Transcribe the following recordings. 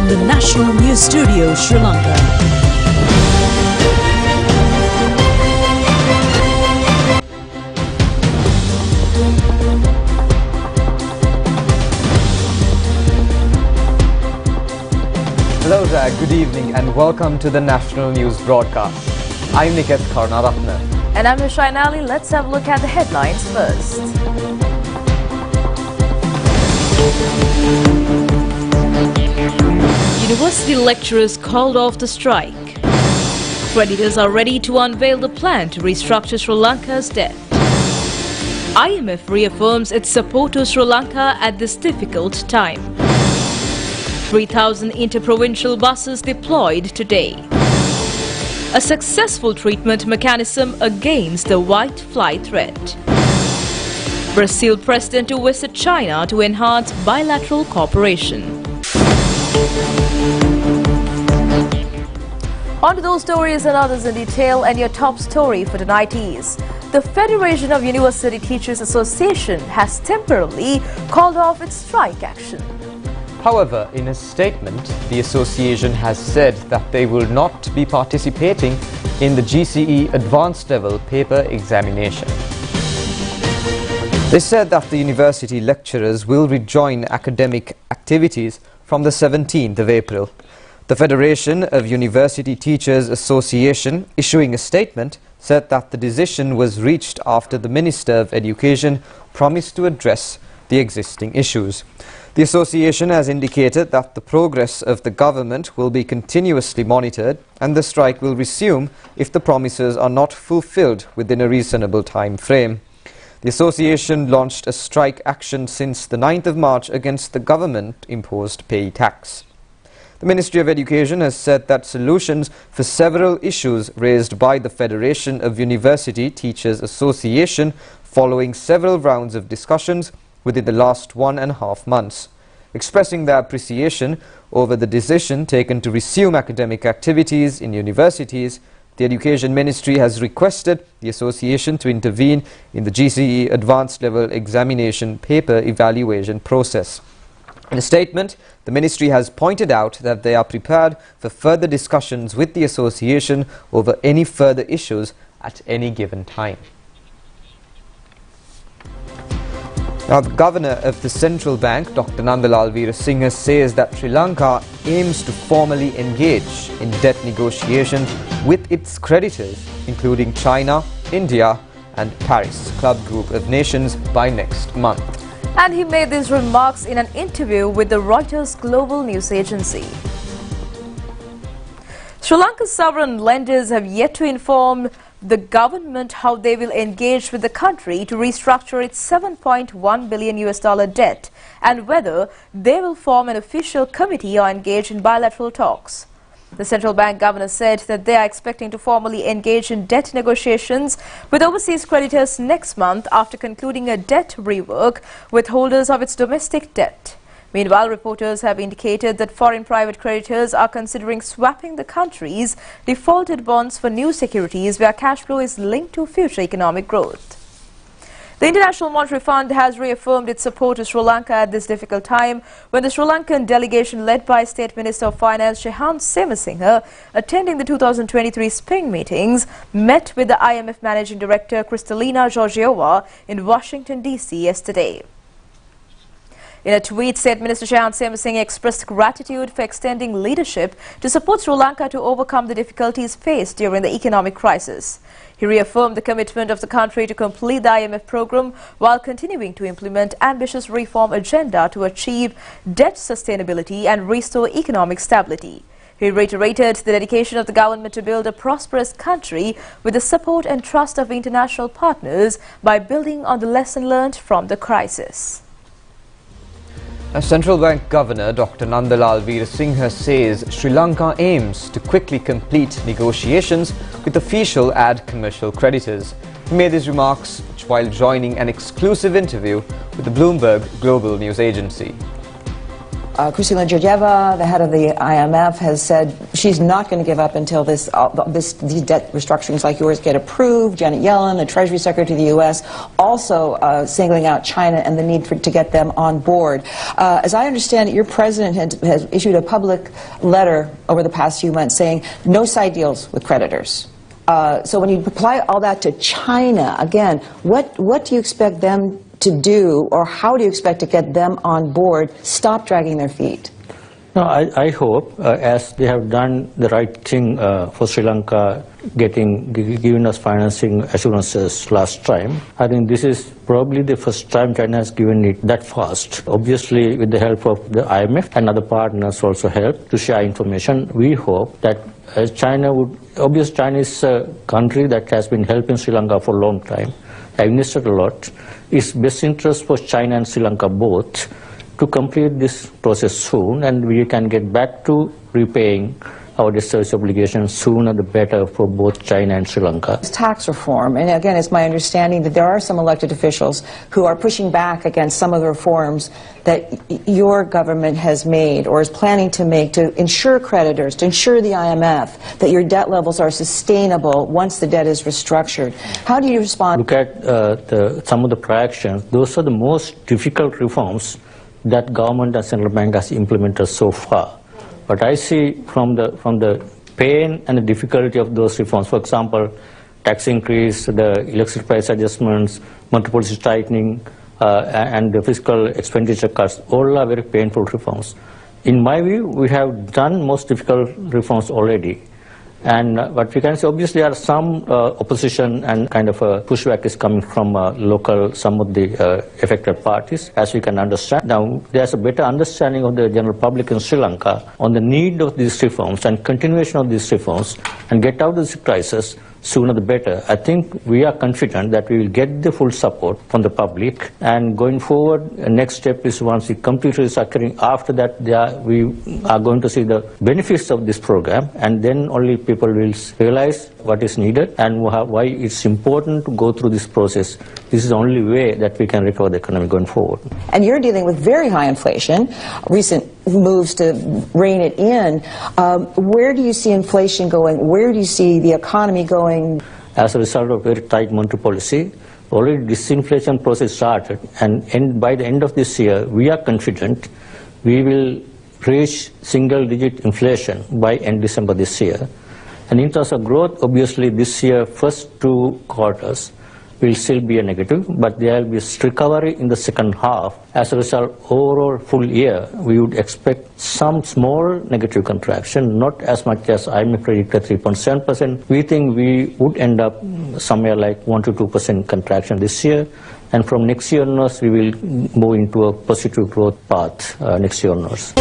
from the National News Studio, Sri Lanka. Hello there, good evening and welcome to the National News Broadcast. I'm Niket Karnaratna. And I'm ChannelEye. Let's have a look at the headlines first. University lecturers called off the strike. Creditors are ready to unveil the plan to restructure Sri Lanka's debt. IMF reaffirms its support to Sri Lanka at this difficult time. 3,000 interprovincial buses deployed today. A successful treatment mechanism against the white fly threat. Brazil president to visit China to enhance bilateral cooperation. On to those stories and others in detail, and your top story for tonight is the Federation of University Teachers Association has temporarily called off its strike action. However, in a statement, the association has said that they will not be participating in the GCE Advanced Level paper examination. They said that the university lecturers will rejoin academic activities from the 17th of April. The Federation of University Teachers Association, issuing a statement, said that the decision was reached after the Minister of Education promised to address the existing issues. The association has indicated that the progress of the government will be continuously monitored and the strike will resume if the promises are not fulfilled within a reasonable time frame. The association launched a strike action since the 9th of March against the government-imposed pay tax. The Ministry of Education has said that solutions for several issues raised by the Federation of University Teachers Association following several rounds of discussions within the last 1.5 months. Expressing their appreciation over the decision taken to resume academic activities in universities, the Education Ministry has requested the association to intervene in the GCE Advanced Level Examination paper evaluation process. In a statement, the Ministry has pointed out that they are prepared for further discussions with the association over any further issues at any given time. Now, the Governor of the Central Bank, Dr. Nandalal Veerasinghe, says that Sri Lanka aims to formally engage in debt negotiations with its creditors, including China, India and Paris Club Group of Nations by next month. And he made these remarks in an interview with the Reuters global news agency. Sri Lanka's sovereign lenders have yet to inform the government how they will engage with the country to restructure its $7.1 billion debt and whether they will form an official committee or engage in bilateral talks. The central bank governor said that they are expecting to formally engage in debt negotiations with overseas creditors next month after concluding a debt rework with holders of its domestic debt. Meanwhile, reporters have indicated that foreign private creditors are considering swapping the country's defaulted bonds for new securities where cash flow is linked to future economic growth. The International Monetary Fund has reaffirmed its support to Sri Lanka at this difficult time when the Sri Lankan delegation led by State Minister of Finance Shehan Semasinghe, attending the 2023 spring meetings, met with the IMF Managing Director Kristalina Georgieva in Washington, D.C. yesterday. In a tweet, State Minister Shehan Semasinghe expressed gratitude for extending leadership to support Sri Lanka to overcome the difficulties faced during the economic crisis. He reaffirmed the commitment of the country to complete the IMF program while continuing to implement ambitious reform agenda to achieve debt sustainability and restore economic stability. He reiterated the dedication of the government to build a prosperous country with the support and trust of international partners by building on the lesson learned from the crisis. Central Bank Governor Dr. Nandalal Veerasinghe says Sri Lanka aims to quickly complete negotiations with official and commercial creditors. He made these remarks while joining an exclusive interview with the Bloomberg global news agency. Kristalina Georgieva, the head of the IMF, has said she's not going to give up until these debt restructurings like yours get approved. Janet Yellen, the Treasury Secretary of the U.S., also singling out China and the need to get them on board. As I understand it, your president has issued a public letter over the past few months saying no side deals with creditors. So when you apply all that to China, again, what do you expect them to do, or how do you expect to get them on board, stop dragging their feet? No, I hope, as they have done the right thing for Sri Lanka, giving us financing assurances last time, I think this is probably the first time China has given it that fast. Obviously, with the help of the IMF and other partners also help to share information. We hope that China is a country that has been helping Sri Lanka for a long time. I've invested a lot. It's best interest for China and Sri Lanka both to complete this process soon, and we can get back to repaying our debt service obligations sooner the better for both China and Sri Lanka. Tax reform, and again, it's my understanding that there are some elected officials who are pushing back against some of the reforms that your government has made or is planning to make to ensure creditors, to ensure the IMF that your debt levels are sustainable once the debt is restructured. How do you respond? Look at some of the prior actions. Those are the most difficult reforms that government and central bank has implemented so far. But I see from the pain and the difficulty of those reforms, for example, tax increase, the electricity price adjustments, monetary policy tightening, and the fiscal expenditure cuts, all are very painful reforms. In my view, we have done most difficult reforms already. And but we can say obviously there are some opposition and kind of a pushback is coming from some of the affected parties, as we can understand. Now there's a better understanding of the general public in Sri Lanka on the need of these reforms and continuation of these reforms and get out of this crisis sooner the better. I think we are confident that we will get the full support from the public, and going forward, the next step is once we complete restructuring, after that we are going to see the benefits of this program, and then only people will realize what is needed and why it's important to go through this process. This is the only way that we can recover the economy going forward. And you're dealing with very high inflation, recent moves to rein it in. Where do you see inflation going? Where do you see the economy going? As a result of very tight monetary policy, already disinflation process started, and by the end of this year, we are confident we will reach single-digit inflation by end December this year. And in terms of growth, obviously this year, first 2 quarters will still be a negative, but there will be recovery in the second half. As a result, overall full year, we would expect some small negative contraction, not as much as IMF predicted 3.7%. We think we would end up somewhere like 1 to 2% contraction this year. And from next year onwards, we will move into a positive growth path next year onwards.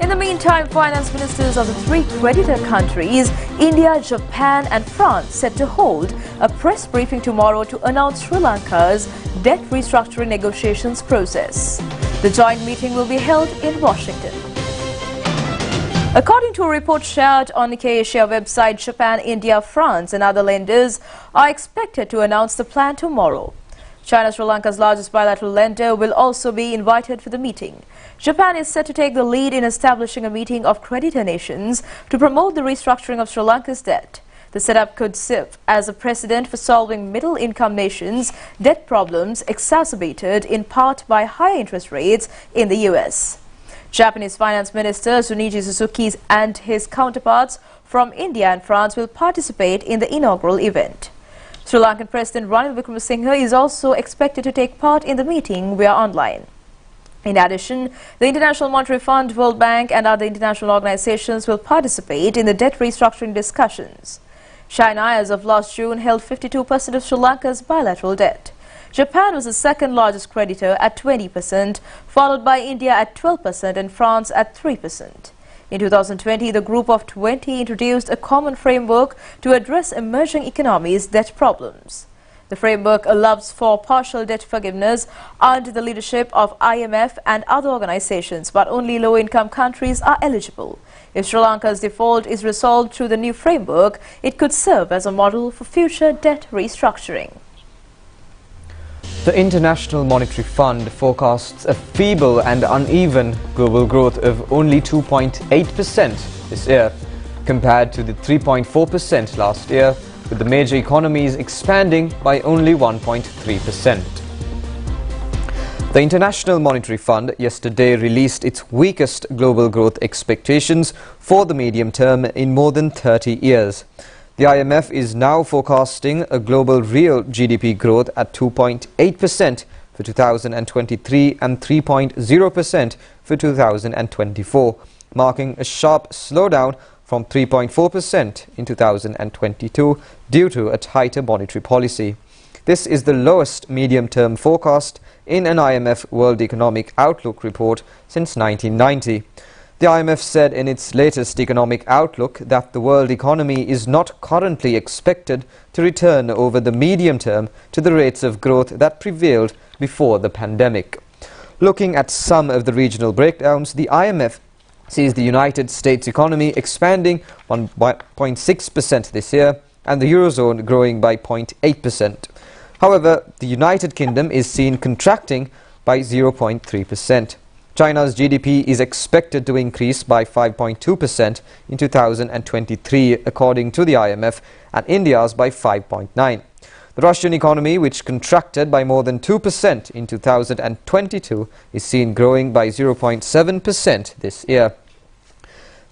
In the meantime, finance ministers of the 3 creditor countries, India, Japan and France, set to hold a press briefing tomorrow to announce Sri Lanka's debt restructuring negotiations process. The joint meeting will be held in Washington. According to a report shared on Nikkei Asia website, Japan, India, France and other lenders are expected to announce the plan tomorrow. China, Sri Lanka's largest bilateral lender, will also be invited for the meeting. Japan is set to take the lead in establishing a meeting of creditor nations to promote the restructuring of Sri Lanka's debt. The setup could serve as a precedent for solving middle-income nations' debt problems exacerbated in part by high interest rates in the US. Japanese Finance Minister Junichi Suzuki and his counterparts from India and France will participate in the inaugural event. Sri Lankan President Ranil Wickremesinghe is also expected to take part in the meeting via online. In addition, the International Monetary Fund, World Bank and other international organizations will participate in the debt restructuring discussions. China, as of last June, held 52% of Sri Lanka's bilateral debt. Japan was the second largest creditor at 20%, followed by India at 12% and France at 3%. In 2020, the Group of 20 introduced a common framework to address emerging economies' debt problems. The framework allows for partial debt forgiveness under the leadership of IMF and other organizations, but only low-income countries are eligible. If Sri Lanka's default is resolved through the new framework, it could serve as a model for future debt restructuring. The International Monetary Fund forecasts a feeble and uneven global growth of only 2.8% this year, compared to the 3.4% last year, with the major economies expanding by only 1.3%. The International Monetary Fund yesterday released its weakest global growth expectations for the medium term in more than 30 years. The IMF is now forecasting a global real GDP growth at 2.8% for 2023 and 3.0% for 2024, marking a sharp slowdown from 3.4% in 2022 due to a tighter monetary policy. This is the lowest medium-term forecast in an IMF World Economic Outlook report since 1990. The IMF said in its latest economic outlook that the world economy is not currently expected to return over the medium term to the rates of growth that prevailed before the pandemic. Looking at some of the regional breakdowns, the IMF sees the United States economy expanding 1.6% this year and the Eurozone growing by 0.8%. However, the United Kingdom is seen contracting by 0.3%. China's GDP is expected to increase by 5.2% in 2023, according to the IMF, and India's by 5.9%. The Russian economy, which contracted by more than 2% in 2022, is seen growing by 0.7% this year.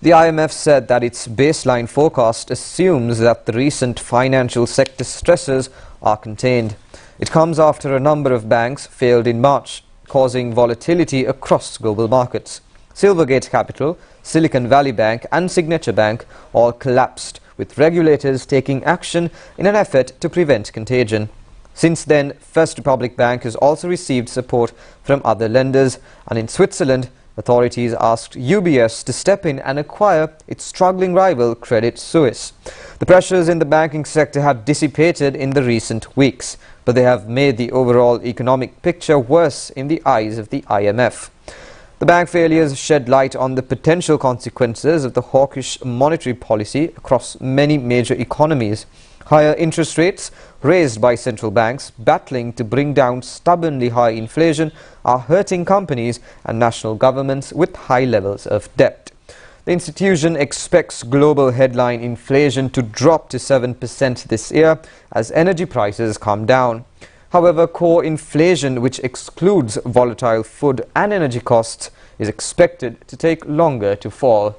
The IMF said that its baseline forecast assumes that the recent financial sector stresses are contained. It comes after a number of banks failed in March, causing volatility across global markets. Silvergate Capital, Silicon Valley Bank and Signature Bank all collapsed, with regulators taking action in an effort to prevent contagion. Since then, First Republic Bank has also received support from other lenders, and in Switzerland, authorities asked UBS to step in and acquire its struggling rival Credit Suisse. The pressures in the banking sector have dissipated in the recent weeks, but they have made the overall economic picture worse in the eyes of the IMF. The bank failures shed light on the potential consequences of the hawkish monetary policy across many major economies. Higher interest rates raised by central banks battling to bring down stubbornly high inflation are hurting companies and national governments with high levels of debt. The institution expects global headline inflation to drop to 7% this year as energy prices come down. However, core inflation, which excludes volatile food and energy costs, is expected to take longer to fall.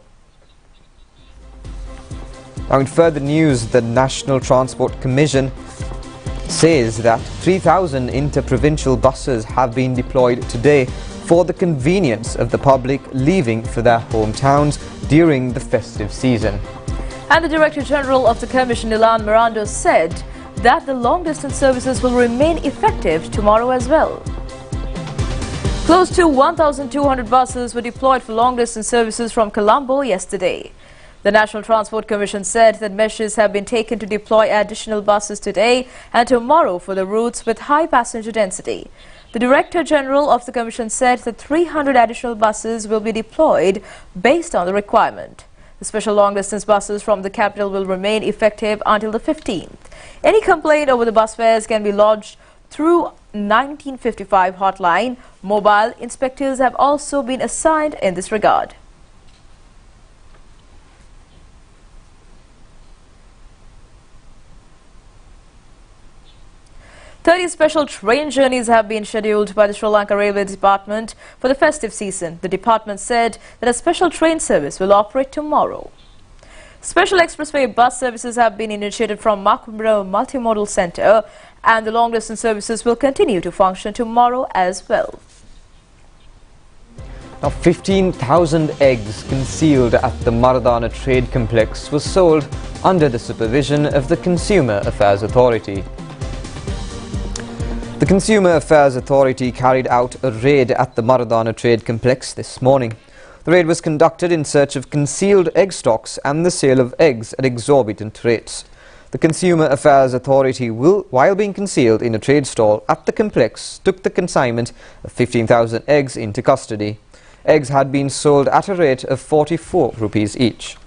Now, in further news, the National Transport Commission says that 3,000 interprovincial buses have been deployed today for the convenience of the public leaving for their hometowns during the festive season. And the Director General of the Commission, Ilan Miranda, said that the long-distance services will remain effective tomorrow as well. Close to 1,200 buses were deployed for long-distance services from Colombo yesterday. The National Transport Commission said that measures have been taken to deploy additional buses today and tomorrow for the routes with high passenger density. The Director General of the Commission said that 300 additional buses will be deployed based on the requirement. The special long-distance buses from the capital will remain effective until the 15th. Any complaint over the bus fares can be lodged through 1955 hotline. Mobile inspectors have also been assigned in this regard. 30 special train journeys have been scheduled by the Sri Lanka Railway Department for the festive season. The department said that a special train service will operate tomorrow. Special expressway bus services have been initiated from Makumbra Multimodal Centre, and the long-distance services will continue to function tomorrow as well. Now, 15,000 eggs concealed at the Maradana Trade Complex was sold under the supervision of the Consumer Affairs Authority. The Consumer Affairs Authority carried out a raid at the Maradana Trade Complex this morning. The raid was conducted in search of concealed egg stocks and the sale of eggs at exorbitant rates. The Consumer Affairs Authority will, while being concealed in a trade stall at the complex, took the consignment of 15,000 eggs into custody. Eggs had been sold at a rate of 44 rupees each.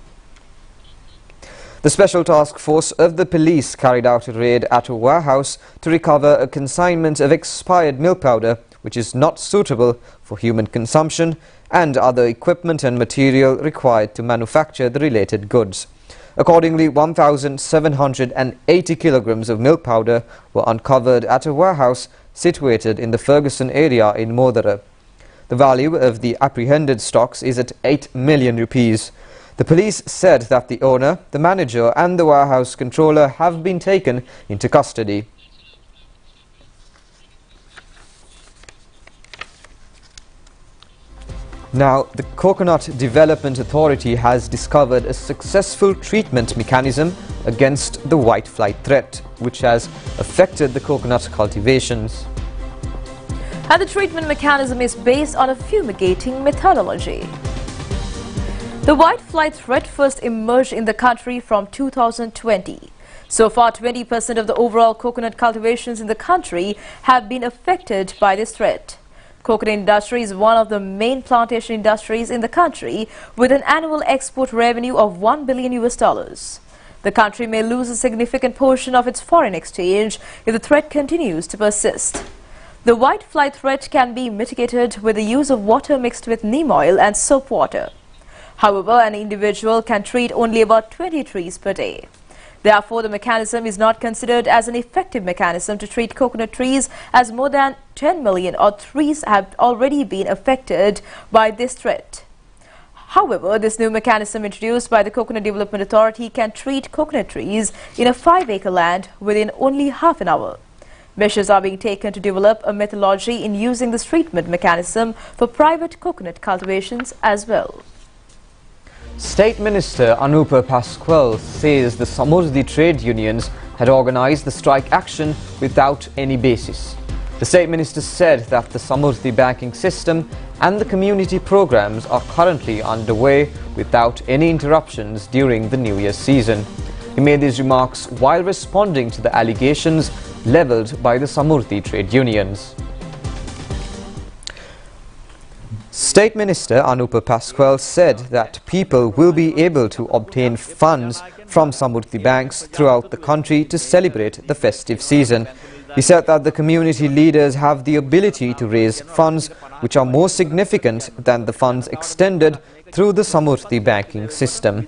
The Special Task Force of the police carried out a raid at a warehouse to recover a consignment of expired milk powder which is not suitable for human consumption and other equipment and material required to manufacture the related goods. Accordingly, 1,780 kilograms of milk powder were uncovered at a warehouse situated in the Ferguson area in Modara. The value of the apprehended stocks is at 8 million rupees. The police said that the owner, the manager and the warehouse controller have been taken into custody. Now, the Coconut Development Authority has discovered a successful treatment mechanism against the whitefly threat, which has affected the coconut cultivations. And the treatment mechanism is based on a fumigating methodology. The whitefly threat first emerged in the country from 2020. So far, 20% of the overall coconut cultivations in the country have been affected by this threat. Coconut industry is one of the main plantation industries in the country with an annual export revenue of $1 billion. The country may lose a significant portion of its foreign exchange if the threat continues to persist. The whitefly threat can be mitigated with the use of water mixed with neem oil and soap water. However, an individual can treat only about 20 trees per day. Therefore, the mechanism is not considered as an effective mechanism to treat coconut trees, as more than 10 million odd trees have already been affected by this threat. However, this new mechanism introduced by the Coconut Development Authority can treat coconut trees in a 5-acre land within only half an hour. Measures are being taken to develop a methodology in using this treatment mechanism for private coconut cultivations as well. State Minister Anupa Pasquale says the Samurdhi trade unions had organised the strike action without any basis. The State Minister said that the Samurdhi banking system and the community programs are currently underway without any interruptions during the New Year season. He made these remarks while responding to the allegations levelled by the Samurdhi trade unions. State Minister Anupa Pasquale said that people will be able to obtain funds from Samurdhi banks throughout the country to celebrate the festive season. He said that the community leaders have the ability to raise funds which are more significant than the funds extended through the Samurdhi banking system.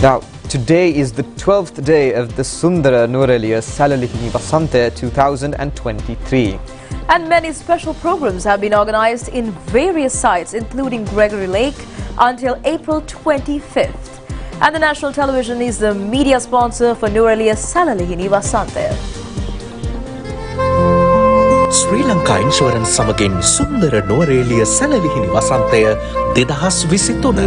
Now, today is the 12th day of the Sundara Nuraliya Salalihini Vasante 2023. And many special programs have been organized in various sites, including Gregory Lake, until April 25th. And the national television is the media sponsor for Nuraliya Salalihini Vasante. Sri Lanka Insurance සමගින් සුන්දර Nuwara Eliya Salalihini වසන්තය 2023.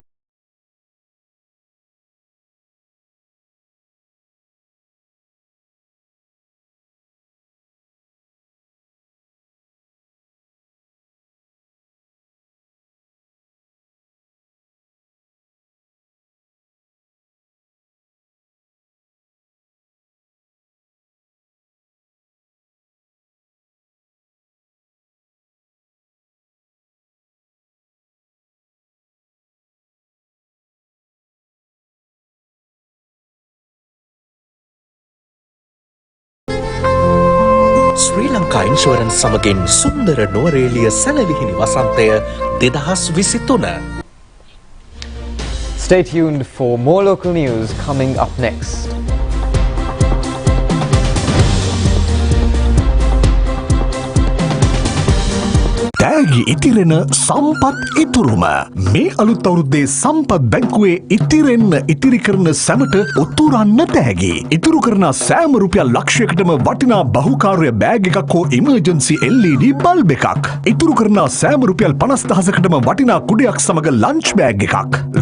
Sri Lanka Insurance සමගින් සුන්දර Nuwara Eliya Salalihini වසන්තය 2023. Stay tuned for more local news coming up next. තෑගි ඉතිරෙන සම්පත් ඉතුරුම මේ අලුත් අවුරුද්දේ සම්පත් බැංකුවේ ඉතිරෙන්න ඉතිරි කරන සැමට උතුරන්න තෑගි ඉතුරු කරන සෑම රුපියල් ලක්ෂයකටම වටිනා බහුකාර්ය බෑග් එකක් හෝ ඉමර්ජන්සි LED බල්බ් එකක් ඉතුරු කරන සෑම රුපියල් 50000කටම වටිනා කුඩයක් සමග ලන්ච් බෑග් එකක්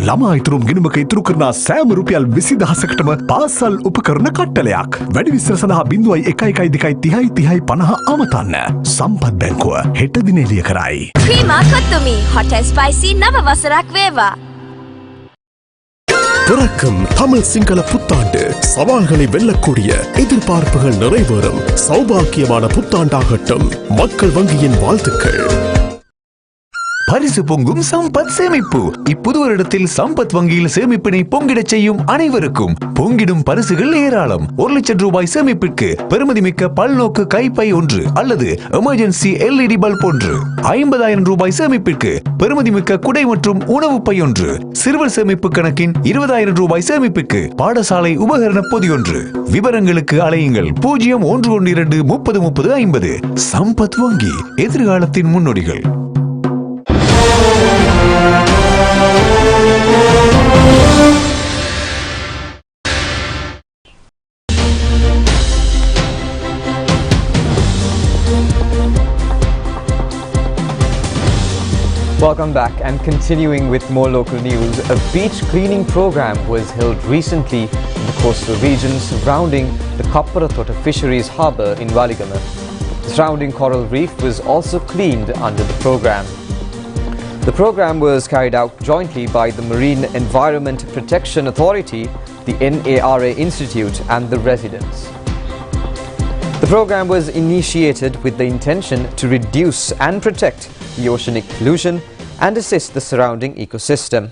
ළමා ඉතුරුම් ගිණුමක ඉතුරු කරන සෑම රුපියල් 20000කටම පාසල් උපකරණ කට්ටලයක් වැඩි විස්තර සඳහා 0112303050 අමතන්න සම්පත් බැංකුව හෙට දින එළිය කරයි. Prima Kottumi Hot and Spicy නව වසරක් වේවා. பிறக்கும் தமிழ் சிங்கள புத்தாண்டு சவால்களை வெல்லக்கூடிய எதிர்பார்ப்புகள் நிறைவேறும் சௌபாக்கியமான புத்தாண்டாகட்டும் மக்கள் வங்கியின் வாழ்த்துக்கள். பரிசு பொங்கும் சம்பத் சேமிப்பு. இப்புது வருடத்தில் சம்பத் வங்கியில் சேமிப்பினை பொங்கிடச் செய்யும் அனைவருக்கும் பொங்கிடும் பரிசுகள் ஏராளம். 1 லட்சம் ரூபாய் சேமிப்பிற்கு பெறுமதிமிக்க பல்நோக்கு கைப்பை ஒன்று அல்லது எமர்ஜென்சி LED பல்ப் ஒன்று. 50,000 ரூபாய் சேமிப்பிற்கு பெறுமதிமிக்க குடை மற்றும் உணவு பை ஒன்று. சிறுவர் சேமிப்பு கணக்கின் 20,000 ரூபாய் சேமிப்பிற்கு பாடசாலை உபகரண பொதி ஒன்று. விவரங்களுக்கு அலையுங்கள் 0112 30 30 50. சம்பத் வங்கி, எதிர்காலத்தின் முன்னோடிகள். Welcome back, and continuing with more local news, a beach cleaning program was held recently in the coastal region surrounding the Kapparatota Fisheries Harbour in Waligama. The surrounding coral reef was also cleaned under the program. The program was carried out jointly by the Marine Environment Protection Authority, the NARA Institute and the residents. The program was initiated with the intention to reduce and protect the oceanic pollution and assist the surrounding ecosystem.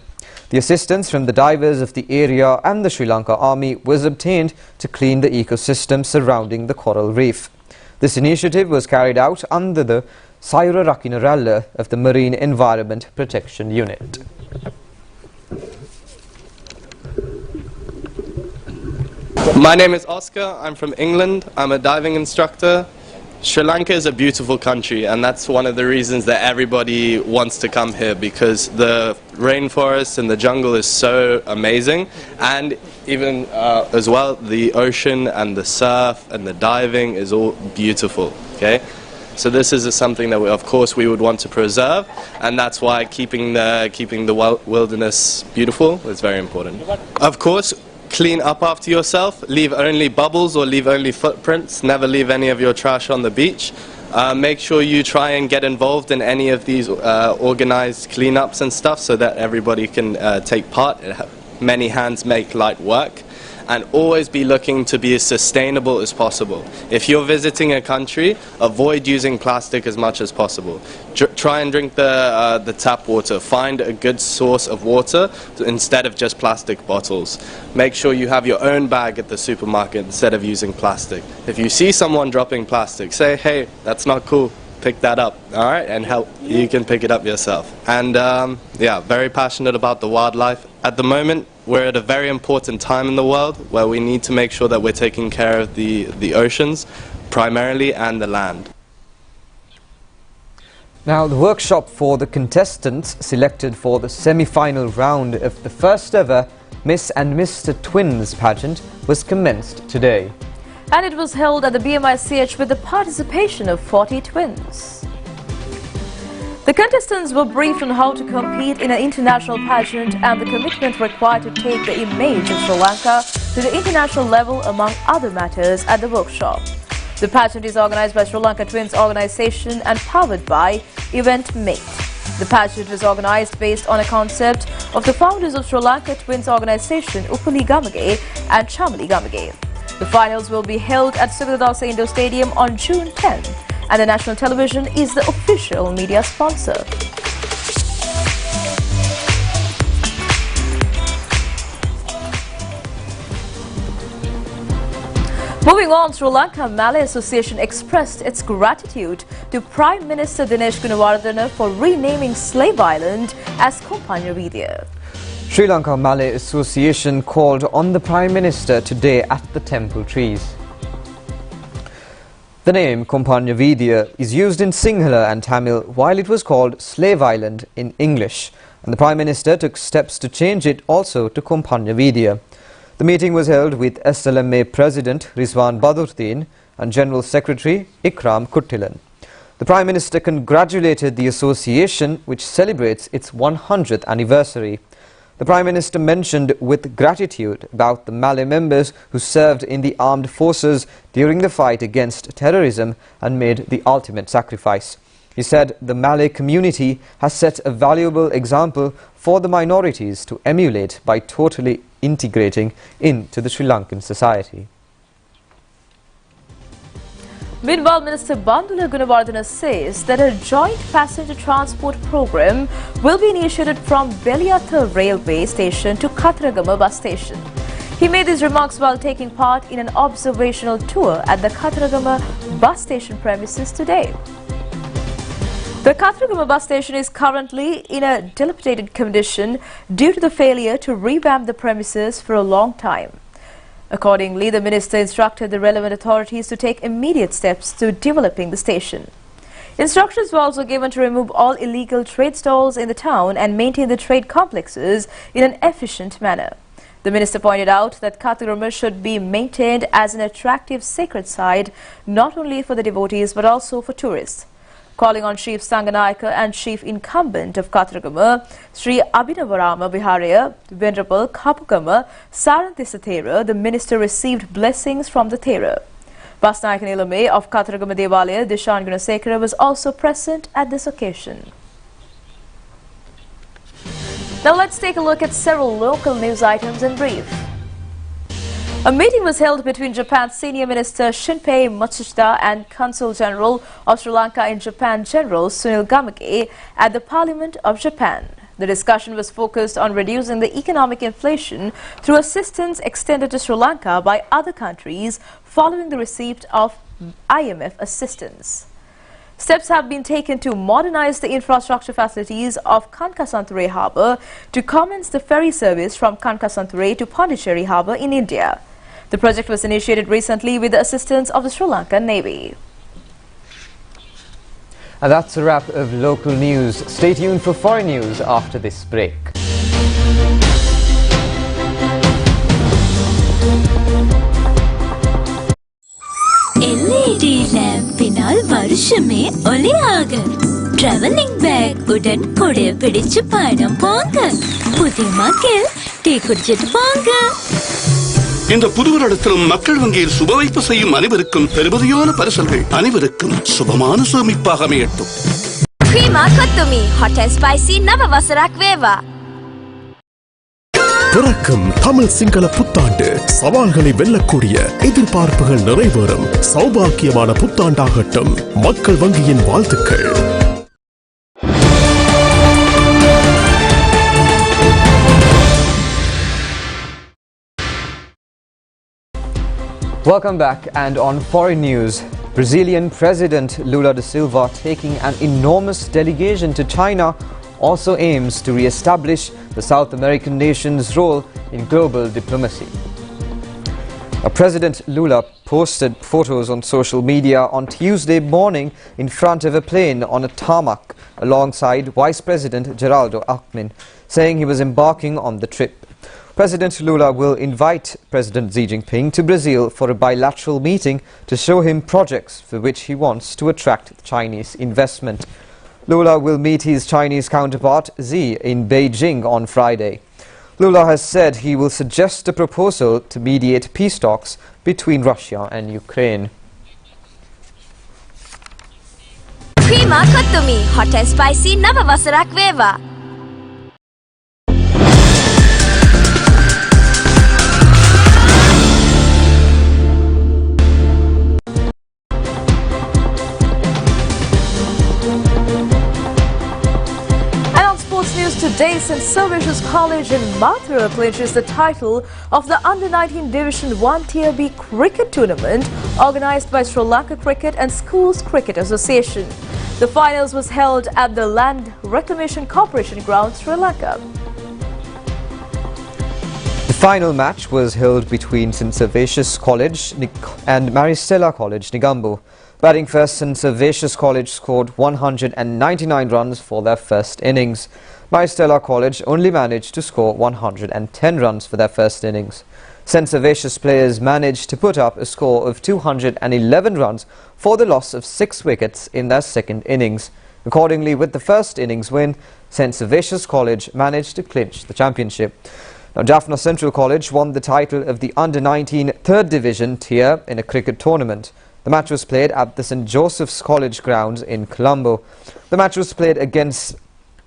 The assistance from the divers of the area and the Sri Lanka Army was obtained to clean the ecosystem surrounding the coral reef. This initiative was carried out under the Sayura Rakinaralla of the Marine Environment Protection Unit. My name is Oscar, I'm from England, I'm a diving instructor. Sri Lanka is a beautiful country, and that's one of the reasons that everybody wants to come here, because the rainforest and the jungle is so amazing, and even as well the ocean and the surf and the diving is all beautiful. Okay, so this is something that of course we would want to preserve, and that's why keeping the wilderness beautiful is very important. Of course, clean up after yourself, leave only bubbles or leave only footprints, never leave any of your trash on the beach. Make sure you try and get involved in any of these organized cleanups and stuff so that everybody can take part. Many hands make light work. And always be looking to be as sustainable as possible. If you're visiting a country, avoid using plastic as much as possible. Try and drink the tap water. Find a good source of water instead of just plastic bottles. Make sure you have your own bag at the supermarket instead of using plastic. If you see someone dropping plastic, say, hey, that's not cool. Pick that up, all right, and help. You can pick it up yourself. And yeah, very passionate about the wildlife. At the moment, we're at a very important time in the world where we need to make sure that we're taking care of the oceans primarily and the land. Now, the workshop for the contestants selected for the semi-final round of the first ever Miss and Mr. Twins pageant was commenced today. And it was held at the BMICH with the participation of 40 twins. The contestants were briefed on how to compete in an international pageant and the commitment required to take the image of Sri Lanka to the international level, among other matters, at the workshop. The pageant is organized by Sri Lanka Twins Organization and powered by Event Mate. The pageant was organized based on a concept of the founders of Sri Lanka Twins Organization, Upali Gamage and Chamali Gamage. The finals will be held at Sugidadasa Indoor Stadium on June 10th, and the national television is the official media sponsor. Moving on, Sri Lanka Malay Association expressed its gratitude to Prime Minister Dinesh Gunawardena for renaming Slave Island as Kompanya. Sri Lanka Malay Association called on the Prime Minister today at the Temple Trees. The name Kompanya is used in Sinhala and Tamil, while it was called Slave Island in English, and the Prime Minister took steps to change it also to Kompanya. The meeting was held with SLMA President Rizwan Badurdin and General Secretary Ikram Kuttilan. The Prime Minister congratulated the association, which celebrates its 100th anniversary. The Prime Minister mentioned with gratitude about the Malay members who served in the armed forces during the fight against terrorism and made the ultimate sacrifice. He said the Malay community has set a valuable example for the minorities to emulate by totally integrating into the Sri Lankan society. Meanwhile, Minister Bandula Gunawardena says that a joint passenger transport program will be initiated from Beliatha railway station to Kathragama bus station. He made these remarks while taking part in an observational tour at the Kathragama bus station premises today. The Kathragama bus station is currently in a dilapidated condition due to the failure to revamp the premises for a long time. Accordingly, the minister instructed the relevant authorities to take immediate steps to developing the station. Instructions were also given to remove all illegal trade stalls in the town and maintain the trade complexes in an efficient manner. The minister pointed out that Kathragama should be maintained as an attractive sacred site not only for the devotees but also for tourists. Calling on Chief Sanganayaka and Chief Incumbent of Kathragama, Sri Abhinavarama Viharaya, Venerable Kapukama Sarantissa Thera, the minister received blessings from the Thera. Basnayak Nilame of Kathragama Devalaya, Dishan Gunasekara, was also present at this occasion. Now let's take a look at several local news items in brief. A meeting was held between Japan's Senior Minister Shinpei Matsushita and Consul General of Sri Lanka in Japan General Sunil Gamage at the Parliament of Japan. The discussion was focused on reducing the economic inflation through assistance extended to Sri Lanka by other countries following the receipt of IMF assistance. Steps have been taken to modernize the infrastructure facilities of Kankasanthurei Harbour to commence the ferry service from Kankasanthurei to Pondicherry Harbour in India. The project was initiated recently with the assistance of the Sri Lankan Navy. And that's a wrap of local news. Stay tuned for foreign news after this break. LED lamp පිනල් වර්ෂමේ ඔලියාග travelling bag උඩන් කොඩේ පිടിච්ච පාඩම් போங்க புதிய மக்கள் டீ குடிச்சிட்டு போங்க. இந்த புது வருடத்திலும் மக்கள் வங்கியில் சுபவைப்பு செய்யும் அனைவருக்கும் பெருமதியான பரிசல்கள் அனைவருக்கும் சுபமான சேமிப்பாக அமையட்டும். ක්‍රීමා කොත්තුමි hot and spicy නව වසරක් වේවා. பிறக்கும் தமிழ் சிங்கள புத்தாண்டு சவால்களை வெல்லக்கூடிய எதிர்பார்ப்புகள் நிறைவேறும் சௌபாக்கியமான புத்தாண்டாகட்டும். மக்கள் வங்கியின் வாழ்த்துக்கள். Welcome back, and on foreign news, Brazilian President Lula da Silva taking an enormous delegation to China also aims to re-establish the South American nation's role in global diplomacy. President Lula posted photos on social media on Tuesday morning in front of a plane on a tarmac alongside Vice President Geraldo Alckmin, saying he was embarking on the trip. President Lula will invite President Xi Jinping to Brazil for a bilateral meeting to show him projects for which he wants to attract Chinese investment. Lula will meet his Chinese counterpart Xi in Beijing on Friday. Lula has said he will suggest a proposal to mediate peace talks between Russia and Ukraine. ක්‍රීමා කොත්තුමි hot and spicy නව වසරක් වේවා. Today, St. Servatius College in Mathura clinches the title of the Under-19 Division 1 Tier B cricket tournament organised by Sri Lanka Cricket and Schools Cricket Association. The finals was held at the Land Reclamation Corporation ground, Sri Lanka. The final match was held between St. Servatius College and Maristella College, Negombo. Batting first, St. Servatius College scored 199 runs for their first innings. Maristella College only managed to score 110 runs for their first innings. St. Servatius players managed to put up a score of 211 runs for the loss of 6 wickets in their second innings. Accordingly, with the first innings win, St. Servatius College managed to clinch the championship. Now, Jaffna Central College won the title of the Under-19 Third Division tier in a cricket tournament. The match was played at the St. Joseph's College grounds in Colombo. The match was played against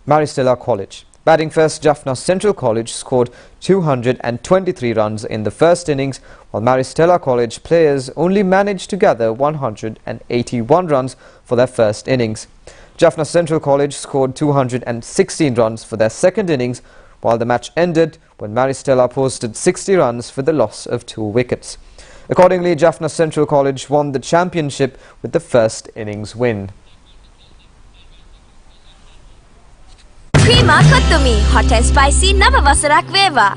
Maristella College. Batting first, Jaffna Central College scored 223 runs in the first innings, while Maristella College players only managed to gather 181 runs for their first innings. Jaffna Central College scored 216 runs for their second innings, while the match ended when Maristella posted 60 runs for the loss of 2 wickets. Accordingly, Jaffna Central College won the championship with the first innings win. Prima Kottumi, hot and spicy nava wasarak veva.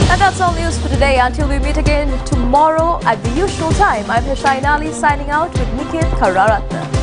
And that's all news for today. Until we meet again tomorrow at the usual time, I'm Hishain Ali signing out with Nikhil Kararatna.